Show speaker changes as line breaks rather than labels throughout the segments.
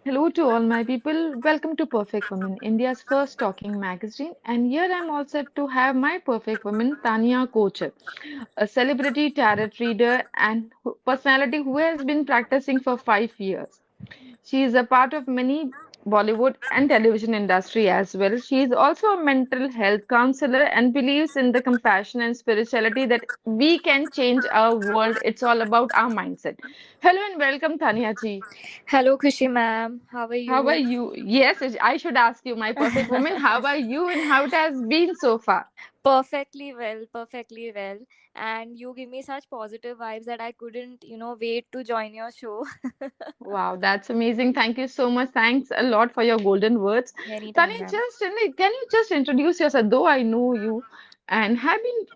Hello to all my people. Welcome to Perfect Women, India's first talking magazine. And here I'm all set to have my perfect woman, Tania Kocchharr, a celebrity tarot reader and personality who has been practicing for 5 years. She is a part of many Bollywood and television industry as well. She is also a mental health counselor and believes in the compassion and spirituality that we can change our world. It's all about our mindset. Hello and welcome, Tanya ji.
Hello, Khushi ma'am. How are
How are
you?
you? Yes, I should ask you, my perfect woman, how are you and how it has been so far?
Perfectly well, perfectly well. And you give me such positive vibes that I couldn't, wait to join your show.
Wow, that's amazing. Thank you so much. Thanks a lot for your golden words.
Anytime,
Tanya,
ma'am.
just can you just introduce yourself? Though I know you and have been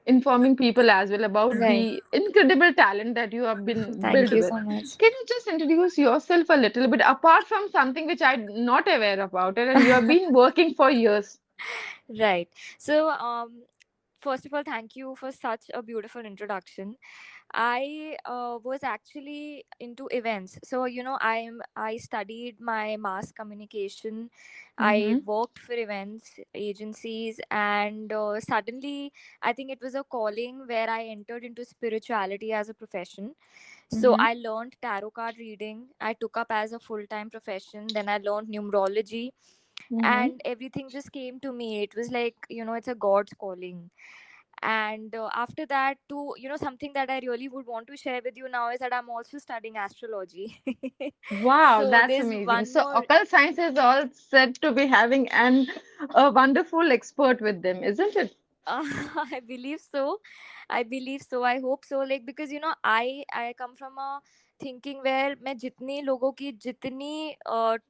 informing people as well about
Right.
the incredible talent that you have been
Thank
built
you
with.
so much.
Can you just introduce yourself a little bit apart from something which I'm not aware about it and you have been working for years?
Right. So, first of all, thank you for such a beautiful introduction. I was actually into events. So, I studied my mass communication. I
Mm-hmm.
worked for events, agencies, and suddenly I think it was a calling where I entered into spirituality as a profession. So,
Mm-hmm.
I learned tarot card reading. I took up as a full time profession. Then I learned numerology,
Mm-hmm.
and everything just came to me. It was like, it's a God's calling. And after that, to something that I really would want to share with you now is that I'm also studying astrology.
Wow,
So
that's
there's
amazing.
one
So
more.
occult science is all said to be having an a wonderful expert with them, isn't it?
I believe so. I believe so. I hope so. Like, because I come from a thinking where मैं जितने लोगों की जितनी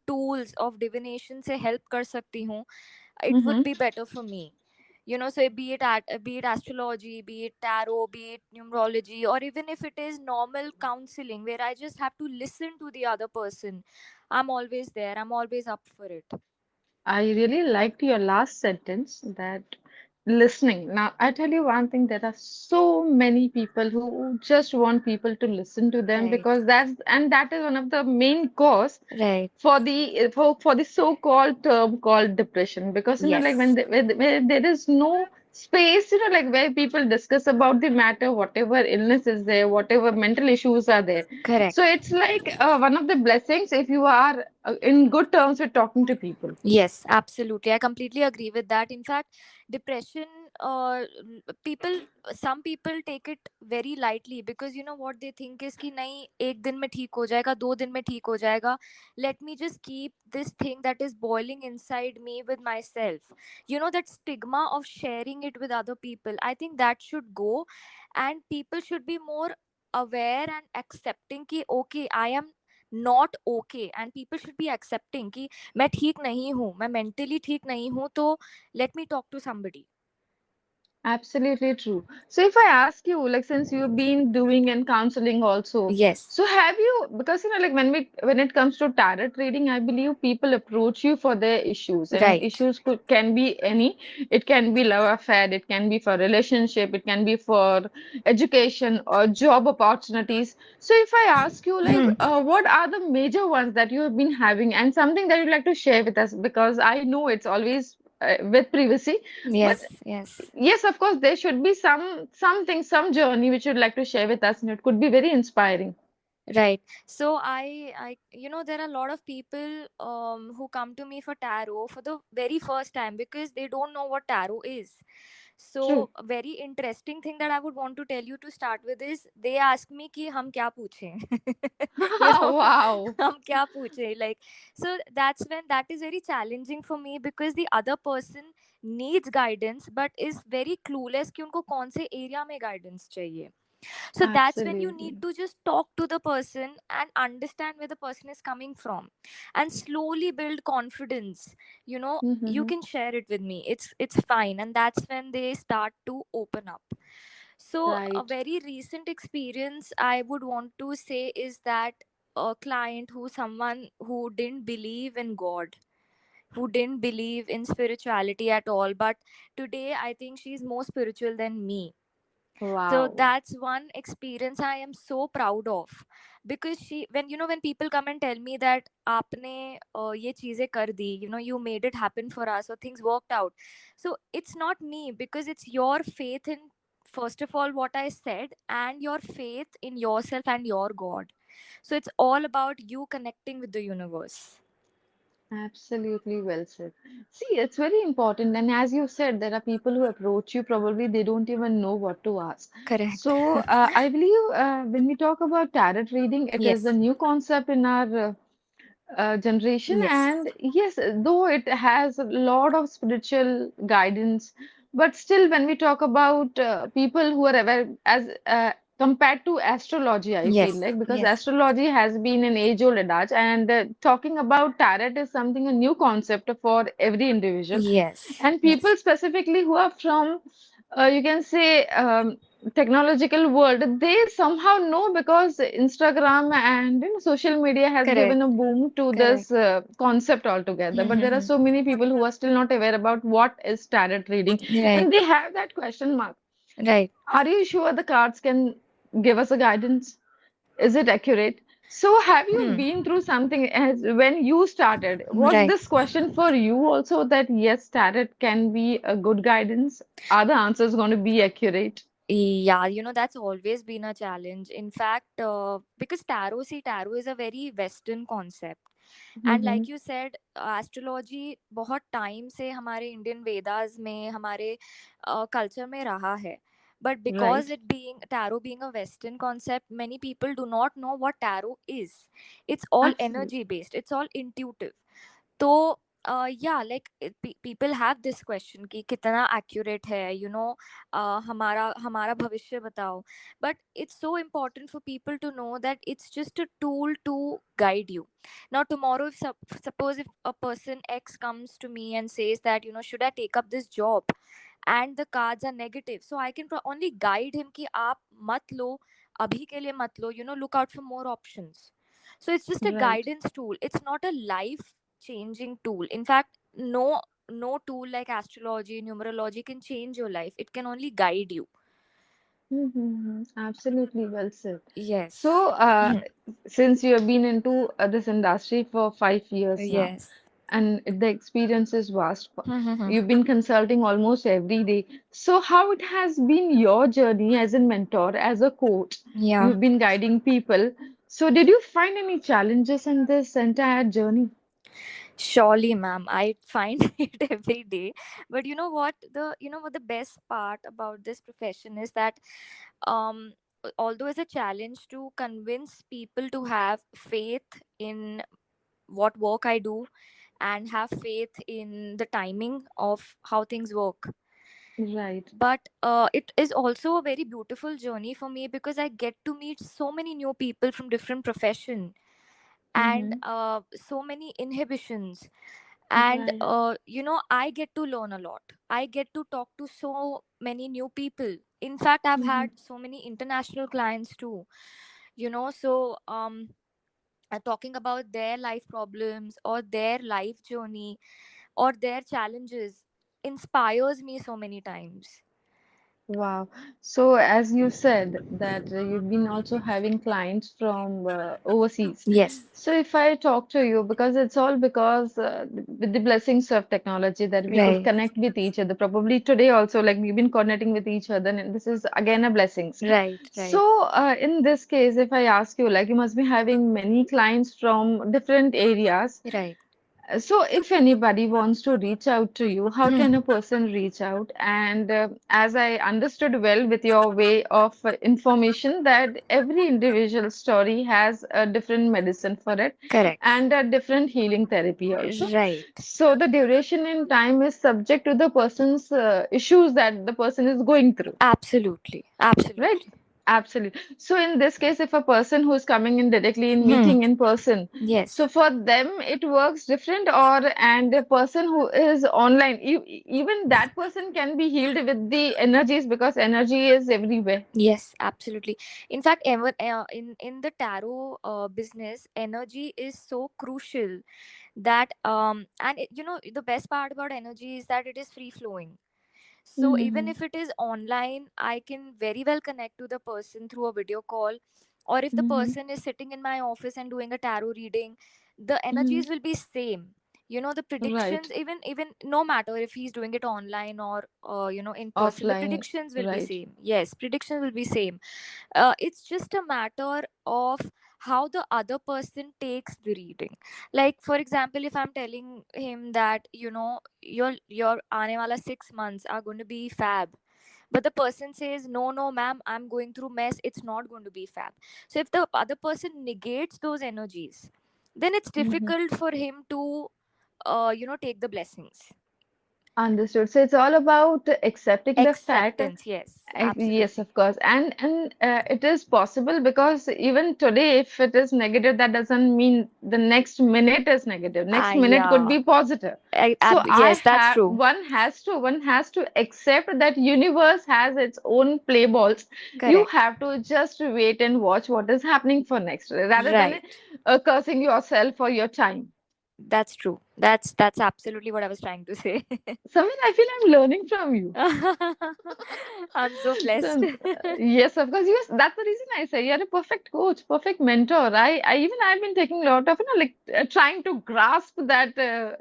tools of divination से help कर सकती हूँ, it would
Mm-hmm.
be better for me. So be it astrology, be it tarot, be it numerology, or even if it is normal counseling where I just have to listen to the other person, I'm always there. I'm always up for it.
I really liked your last sentence that listening. Now, I tell you one thing, there are so many people who just want people to listen to them
Right.
because that is one of the main cause
Right.
for the so-called term called depression because like
Yes.
when, when there is no space like where people discuss about the matter, whatever illness is there, whatever mental issues are there, so
Correct.
it's like one of the blessings if you are in good terms with talking to people.
Yes, absolutely. I completely agree with that. In fact, depression, people, some people take it very lightly because what they think is कि नहीं एक दिन में ठीक हो जाएगा, 2 दिन में ठीक हो जाएगा. Let me just keep this thing that is boiling inside me with myself. That stigma of sharing it with other people. I think that should go, and people should be more aware and accepting कि okay, I am not okay, and people should be accepting कि मैं ठीक नहीं हूँ, मैं mentally ठीक नहीं हूँ, तो let me talk to somebody.
Absolutely true. So if I ask you, like since you've been doing and counseling also,
Yes.
so have you, because like when it comes to tarot reading, I believe people approach you for their issues, and
Right.
issues can be any. It can be love affair, it can be for relationship, it can be for education or job opportunities. So if I ask you, like,
Hmm.
what are the major ones that you have been having, and something that you'd like to share with us, because I know it's always with privacy. But
Yes, yes.
yes, of course, there should be something, some journey which you'd like to share with us, and it could be very inspiring.
Right. So there are a lot of people who come to me for tarot for the very first time because they don't know what tarot is.
True.
So a very interesting thing that I would want to tell you to start with is they ask me कि हम क्या पूछें. you know
Wow.
हम क्या पूछें, like, so that's when that is very challenging for me because the other person needs guidance but is very clueless कि उनको कौन से area में guidance चाहिए. So that's when you need
Absolutely.
to just talk to the person and understand where the person is coming from and slowly build confidence. You
Mm-hmm.
can share it with me, it's fine, and that's when they start to open up. So a
Right.
very recent experience I would want to say is that a client who someone who didn't believe in God, who didn't believe in spirituality at all, but today I think she's more spiritual than me. So
Wow.
that's one experience I am so proud of, because she, when when people come and tell me that aapne ye cheeze kar di, you made it happen for us, or things worked out. So it's not me, because it's your faith in, first of all, what I said, and your faith in yourself and your God. So it's all about you connecting with the universe.
Absolutely well said. See, it's very important. And as you said, there are people who approach you, probably they don't even know what to ask.
Correct.
So, I believe when we talk about tarot reading, it is a
Yes.
new concept in our generation.
Yes.
And yes, though it has a lot of spiritual guidance, but still, when we talk about people who are aware, as compared to astrology, I feel
Yes.
like, because
Yes.
astrology has been an age-old adage, and talking about tarot is something a new concept for every individual.
Yes.
And
Yes.
people specifically who are from, you can say, technological world, they somehow know because Instagram and social media has given a
Correct.
boom to this
Correct.
concept altogether. But there are
Mm-hmm.
so many people who are still not aware about what is tarot reading,
Right.
and they have that question mark.
Right.
Are you sure the cards can give us a guidance? Is it accurate? So, have you
Hmm.
been through something as when you started? Was
Right.
this question for you also that yes, tarot can be a good guidance? Are the answers going to be accurate?
Yeah, that's always been a challenge. In fact, because tarot is a very Western concept. And
Mm-hmm.
like you said, astrology बहुत time से हमारे Indian Vedas में, हमारे culture में रहा है. But because
Right.
it being tarot being a Western concept, many people do not know what tarot is. It's all
Absolutely.
energy based. It's all intuitive. तो yeah, like people have this question कि कितना accurate है, हमारा हमारा भविष्य बताओ. But it's so important for people to know that it's just a tool to guide you. Now tomorrow, if suppose if a person X comes to me and says that, should I take up this job, and the cards are negative, so I can only guide him कि आप मत लो, अभी के लिए मत लो, look out for more options. So it's just a
Right.
guidance tool. It's not a life changing tool. In fact, no tool like astrology, numerology can change your life. It can only guide you.
Mm-hmm. Absolutely well said.
Yes.
So, since you have been into this industry for 5 years now,
Yes.
and the experience is vast,
Hmm.
you've been consulting almost every day. So, how it has been your journey as a mentor, as a coach?
Yeah.
You've been guiding people. So, did you find any challenges in this entire journey?
Surely, ma'am, I find it every day. But you know what the best part about this profession is that, um although it's a challenge to convince people to have faith in what work I do, and have faith in the timing of how things work.
Right.
But it is also a very beautiful journey for me, because I get to meet so many new people from different profession, and
Mm-hmm.
so many inhibitions. And
Right.
I get to learn a lot. I get to talk to so many new people. In fact, I've
Mm-hmm.
had so many international clients too. So talking about their life problems, or their life journey, or their challenges, inspires me so many times.
Wow. So, as you said that you've been also having clients from overseas.
Yes.
So, if I talk to you, because it's all because with the blessings of technology that we could
Right.
connect with each other. Probably today also, like we've been connecting with each other, and this is again a blessings.
Right. Right.
So, in this case, if I ask you, like you must be having many clients from different areas.
Right.
So, if anybody wants to reach out to you, how
Hmm.
can a person reach out? And as I understood well with your way of information, that every individual story has a different medicine for it
Correct.
and a different healing therapy also.
Right.
So, the duration in time is subject to the person's issues that the person is going through.
Absolutely.
Right?
Absolutely.
Absolutely. So in this case, if a person who's coming in directly in
Hmm.
meeting in person,
Yes.
so for them it works different, or and a person who is online, even that person can be healed with the energies because energy is everywhere.
Yes, absolutely. In fact, ever in the tarot business, energy is so crucial that, and the best part about energy is that it is free flowing. So even
Mm-hmm.
if it is online, I can very well connect to the person through a video call. Or if the
Mm-hmm.
person is sitting in my office and doing a tarot reading, the
Mm-hmm.
energies will be same. The
Right.
predictions, even no matter if he's doing it online or in person, the
Offline.
predictions will be
Right.
same. Yes, predictions will be same. It's just a matter of how the other person takes the reading. Like for example, if I'm telling him that your aane wala 6 months are going to be fab, but the person says no, no ma'am, I'm going through mess, it's not going to be fab. So if the other person negates those energies, then it's
Mm-hmm.
difficult for him to take the blessings.
Understood. So it's all about accepting the fact.
Acceptance, yes,
Yes,
absolutely.
of course, and it is possible because even today, if it is negative, that doesn't mean the next minute is negative. Next minute could
Yeah.
be positive. So I
Yes, that's
have
true.
one has to accept that universe has its own play balls. You
Correct.
have to just wait and watch what is happening for next, rather than
Right.
cursing yourself for your time.
That's true. That's absolutely what I was trying to say.
Samir, I feel I'm learning from you.
I'm so blessed.
Yes, of course. Yes, that's the reason I say you're a perfect coach, perfect mentor. I've been taking a lot of, like trying to grasp that,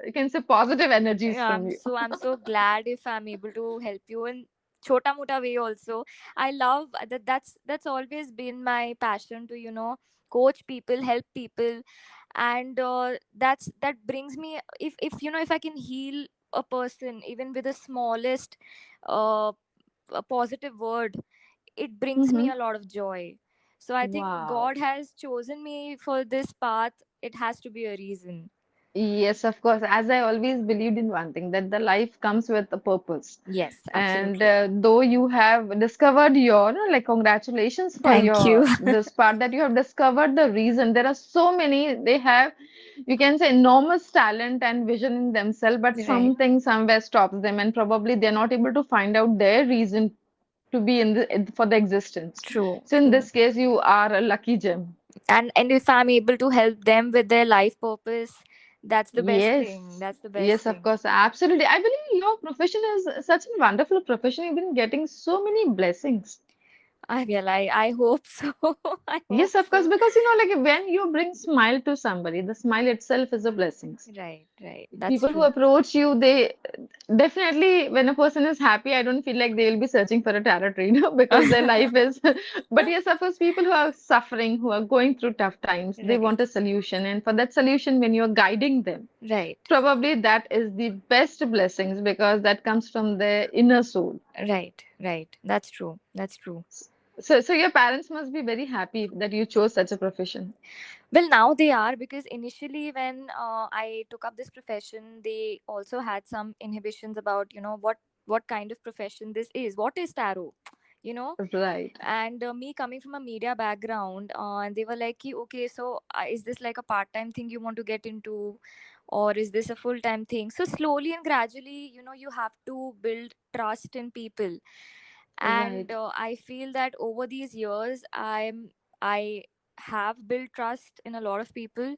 you can say positive energies
Yeah,
from
I'm
you.
so I'm so glad if I'm able to help you in chota mota way also. I love that. That's always been my passion to coach people, help people, and that brings me, if I can heal a person even with the smallest uh a positive word, it brings me
Hmm.
a lot of joy. So I think
Wow.
God has chosen me for this path. It has to be a reason.
Yes, of course. As I always believed in one thing, that the life comes with a purpose.
Yes,
And
absolutely.
though you have discovered your, like, congratulations for
Thank you.
your this part that you have discovered the reason. There are so many, they have, you can say, enormous talent and vision in themselves, but
Right.
something somewhere stops them, and probably they're not able to find out their reason to be for the existence.
True,
So in
true.
this case, you are a lucky gem.
And if I'm able to help them with their life purpose, that's the best thing.
Yes,
That's the best
yes, of
thing.
course, absolutely. I believe your profession is such a wonderful profession. You've been getting so many blessings.
I hope so. I
Yes,
hope
of course,
so.
because like when you bring smile to somebody, the smile itself is a blessing.
Right, right. That's
People who
true.
approach you, they definitely, when a person is happy, I don't feel like they will be searching for a tarot reader because their life is. But yes, of course, people who are suffering, who are going through tough times, they
Right,
want a solution. And for that solution, when you're guiding them,
right,
probably that is the best blessings because that comes from their inner soul.
right, right. That's true. That's true.
So your parents must be very happy that you chose such a profession.
Well, now they are, because initially when I took up this profession, they also had some inhibitions about what kind of profession this is. What is tarot? You know,
Right.
and me coming from a media background, and they were like, "Ki, okay, so is this like a part-time thing you want to get into, or is this a full-time thing?" So slowly and gradually, you have to build trust in people. And
Right.
I feel that over these years, I have built trust in a lot of people,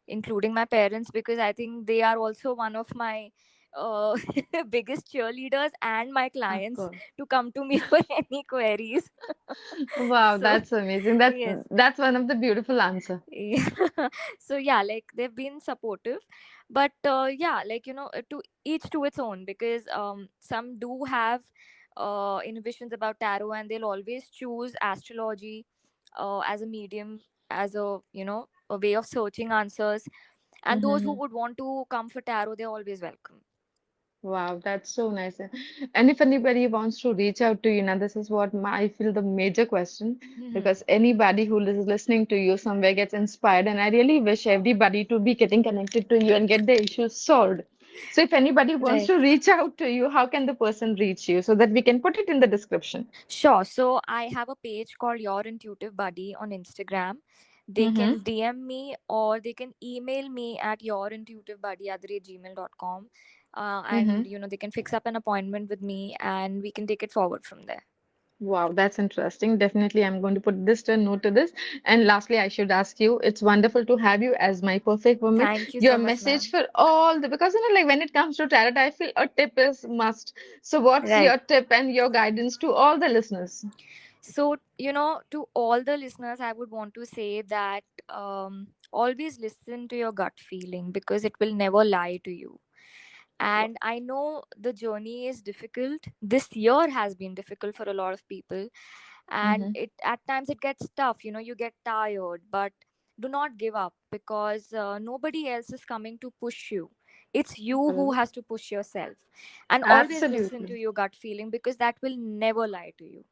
including my parents, because I think they are also one of my uh, biggest cheerleaders and my
Of
clients
course.
to come to me for any queries.
Wow,
So
that's amazing. That's
yes.
that's one of the beautiful answer.
Yeah. So yeah, like they've been supportive, but yeah, like to each to its own, because some do have inhibitions about tarot, and they'll always choose astrology as a medium, as a way of searching answers. And those who
Hmm.
would want to come for tarot, they're always welcome.
Wow, that's so nice. And if anybody wants to reach out to you, now this is what I feel the major question,
Hmm.
because anybody who is listening to you somewhere gets inspired, and I really wish everybody to be getting connected to you and get their issues solved. So if anybody wants
Right.
to reach out to you, how can the person reach you so that we can put it in the description?
Sure. So I have a page called Your Intuitive Buddy on Instagram. They
Mm-hmm.
can DM me, or they can email me at yourintuitivebuddy@gmail.com.
Mm-hmm.
And they can fix up an appointment with me, and we can take it forward from there.
Wow, that's interesting. Definitely, I'm going to put this to note to this. And lastly, I should ask you, it's wonderful to have you as my perfect woman.
Thank you
Your
so much,
message
ma'am.
for all the, because like when it comes to tarot, I feel a tip is must. So, what's
Right.
your tip and your guidance to all the listeners?
So, to all the listeners, I would want to say that always listen to your gut feeling because it will never lie to you. And I know the journey is difficult. This year has been difficult for a lot of people, and
Mm-hmm.
it at times it gets tough. You get tired, but do not give up because nobody else is coming to push you. It's you who has to push yourself, and always listen to
Absolutely.
your gut feeling because that will never lie to you.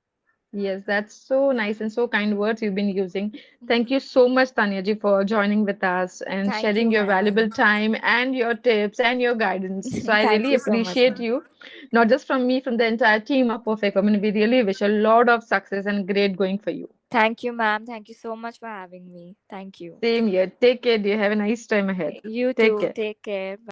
Yes, that's so nice and so kind words you've been using. Thank you so much, Tanya ji, for joining with us and
Thank
sharing
you,
your valuable
ma'am.
time and your tips and your guidance. So I
Thank
really
you so much,
appreciate
ma'am.
you, not just from me, from the entire team of Perfect Women. We really wish a lot of success and great going for you.
Thank you, ma'am. Thank you so much for having me. Thank you.
Same here. Take care, dear. Have a nice time ahead.
You
Take
too.
care.
Take care. Bye.